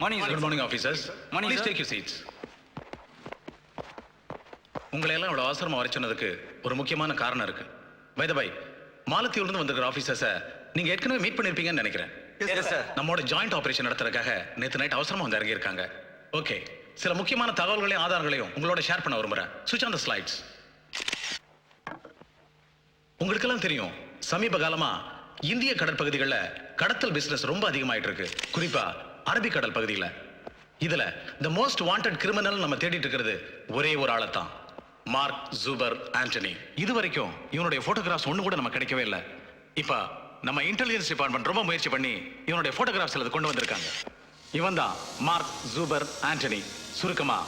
Morning, sir. Good morning, officers. Morning, Please sir. take your seats. உங்களை எல்லாம் இவ்வளவு அவசரமா வர சொன்னதுக்கு ஒரு முக்கியமான காரணம் இருக்கு. பை த பை, மாலத்தீவுல இருந்து வந்திருக்கிற ஆபீசர்ஸை நீங்க ஏற்கனவே மீட் பண்ணிருப்பீங்கன்னு நினைக்கிறேன். Yes, sir. நம்மோட ஜாயிண்ட் ஆபரேஷன் நடத்துறதுக்காக நேத்து நைட் அவசரமா வந்து இறங்கி இருக்காங்க. ஓகே, சில முக்கியமான தகவல்களையும் ஆதாரங்களையும் உங்களோட ஷேர் பண்ண விரும்புறேன். சுவிட்ச் ஆன் தி ஸ்லைட்ஸ். உங்களுக்கெல்லாம் தெரியும், சமீப காலமா இந்திய கடற்பகுதிகளில் கடத்தல் பிசினஸ் ரொம்ப அதிகமாயிட்டு இருக்கு. குறிப்பா அரபிக்கடல் பகுதியில். இதுல தி மோஸ்ட் வாண்டட் கிரிமினல் நம்ம தேடிட்டு இருக்கிறது ஒரே ஒரு ஆளை தான், மார்க் ஜூபர் ஆண்டனி. இது வரைக்கும் இவனுடைய போட்டோகிராஃப்ஸ் ஒண்ணு கூட நம்ம கிடைக்கவே இல்லை. இப்ப நம்ம இன்டெலிஜென்ஸ் டிபார்ட்மெண்ட் ரொம்ப முயற்சி பண்ணி இவனுடைய போட்டோகிராஃப்ஸ் கொண்டு வந்திருக்காங்க. இவன் தான் மார்க் ஜூபர் ஆண்டனி, சுருக்கமா